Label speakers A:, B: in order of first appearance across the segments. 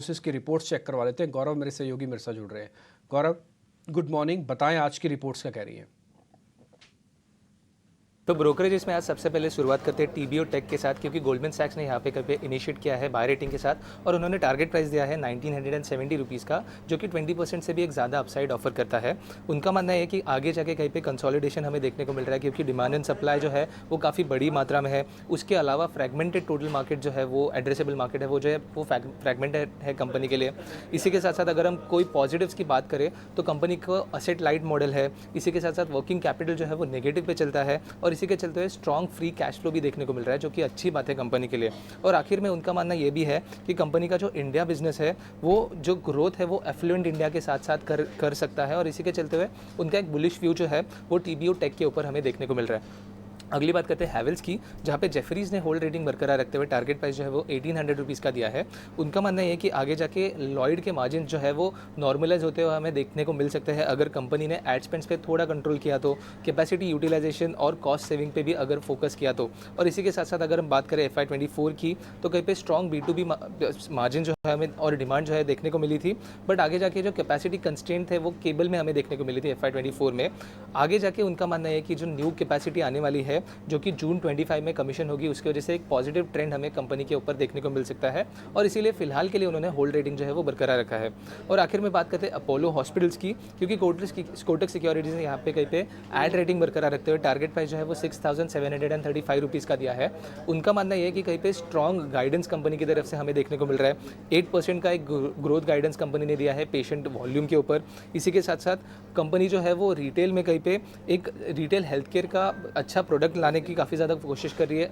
A: की reports check करवा लेते हैं। गौरव मेरे सहयोगी मेरे साथ जुड़ रहे हैं। गौरव, गुड मॉर्निंग, बताएं आज की रिपोर्ट्स क्या कह रही हैं।
B: तो ब्रोकरेजेस में आज सबसे पहले शुरुआत करते हैं टीबीओ टेक के साथ, क्योंकि गोल्डमैन सैक्स ने यहाँ पे कभी इनिशिएट किया है बाय रेटिंग के साथ और उन्होंने टारगेट प्राइस दिया है 1970 रुपीज़ का, जो कि 20% से भी एक ज़्यादा अपसाइड ऑफर करता है। उनका मानना है कि आगे जाके कहीं पे कंसोलिडेशन हमें देखने को मिल रहा है, क्योंकि डिमांड एंड सप्लाई जो है वो काफ़ी बड़ी मात्रा में है। उसके अलावा फ्रेगमेंटेड टोटल मार्केट जो है वो एड्रेसेबल मार्केट है, वो जो है वो फ्रेगमेंटेड है कंपनी के लिए। इसी के साथ साथ अगर हम कोई पॉजिटिव्स की बात करें तो कंपनी को असेट लाइट मॉडल है। इसी के साथ साथ वर्किंग कैपिटल जो है वो नेगेटिव पे चलता है और इसी के चलते हुए स्ट्रॉन्ग फ्री कैश फ्लो भी देखने को मिल रहा है, जो कि अच्छी बात है कंपनी के लिए। और आखिर में उनका मानना ये भी है कि कंपनी का जो इंडिया बिजनेस है वो जो ग्रोथ है वो एफ्लुएंट इंडिया के साथ साथ कर सकता है और इसी के चलते हुए उनका एक बुलिश व्यू जो है वो टीबीओ टेक के ऊपर हमें देखने को मिल रहा है। अगली बात करते हैं हैवेल्स की, जहाँ पे जेफरीज ने होल्ड रेटिंग बरकरार रखते हुए टारगेट प्राइस जो है वो 1800 रुपीज़ का दिया है। उनका मानना है कि आगे जाके लॉयड के मार्जिन जो है वो नॉर्मलाइज होते हुए हमें देखने को मिल सकते हैं अगर कंपनी ने एड स्पेंड्स पे थोड़ा कंट्रोल किया तो, कैपेसिटी यूटिलाइजेशन और कॉस्ट सेविंग पे भी अगर फोकस किया तो। और इसी के साथ साथ अगर हम बात करें FY24 की, तो कहीं पे स्ट्रॉन्ग B2B मार्जिन जो है हमें और डिमांड जो है देखने को मिली थी। बट आगे जाके जो कैपेसिटी कंस्ट्रेंट थे वो केबल में हमें देखने को मिली थी FY24 में। आगे जाके उनका मानना है कि जो न्यू कैपेसिटी आने वाली है जो कि जून 25 में कमीशन होगी, उसकी वजह से एक पॉजिटिव ट्रेंड हमें कंपनी के ऊपर देखने को मिल सकता है और इसीलिए फिलहाल के लिए उन्होंने होल्ड रेटिंग जो है वो बरकरार रखा है। और आखिर में बात करते हैं अपोलो हॉस्पिटल्स की, क्योंकि कोटक सिक्योरिटीज़ ने यहाँ पे कहीं पे एड रेटिंग बरकरार रखते हुए टारगेट प्राइस जो है वो 6735 रुपीज़ का दिया है। उनका मानना यह है कि कहीं पे स्ट्रॉन्ग गाइडेंस कंपनी की तरफ से हमें देखने को मिल रहा है। 8% का एक ग्रोथ गाइडेंस कंपनी ने दिया है पेशेंट वॉल्यूम के ऊपर। इसी के साथ साथ कंपनी जो है वो रिटेल में कहीं पे एक रिटेल हेल्थ केयर का अच्छा प्रोडक्ट लाने की काफ़ी ज़्यादा कोशिश कर रही है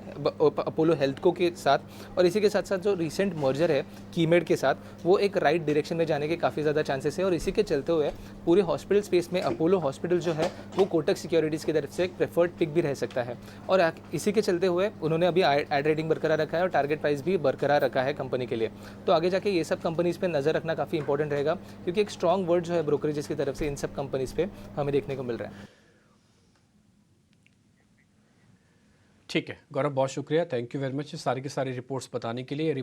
B: अपोलो हेल्थको के साथ। और इसी के साथ साथ जो रिसेंट मर्जर है कीमेड के साथ, वो एक राइट डायरेक्शन में जाने के काफ़ी ज़्यादा चांसेस है। और इसी के चलते हुए पूरे हॉस्पिटल स्पेस में अपोलो हॉस्पिटल जो है वो कोटक सिक्योरिटीज़ की तरफ से एक प्रेफर्ड पिक भी रह सकता है। और इसी के चलते हुए उन्होंने अभी एड रेटिंग बरकरार रखा है और टारगेट प्राइस भी बरकरार रखा है कंपनी के लिए। तो आगे जाके ये सब कंपनीज़ पे नज़र रखना काफ़ी इंपॉर्टेंट रहेगा, क्योंकि एक स्ट्रॉन्ग वर्ड जो है ब्रोकरेजेस की तरफ से इन सब कंपनीज़ पे हमें देखने को मिल रहा है।
A: ठीक है गौरव, बहुत शुक्रिया, थैंक यू वेरी मच सारी की सारी रिपोर्ट्स बताने के लिए।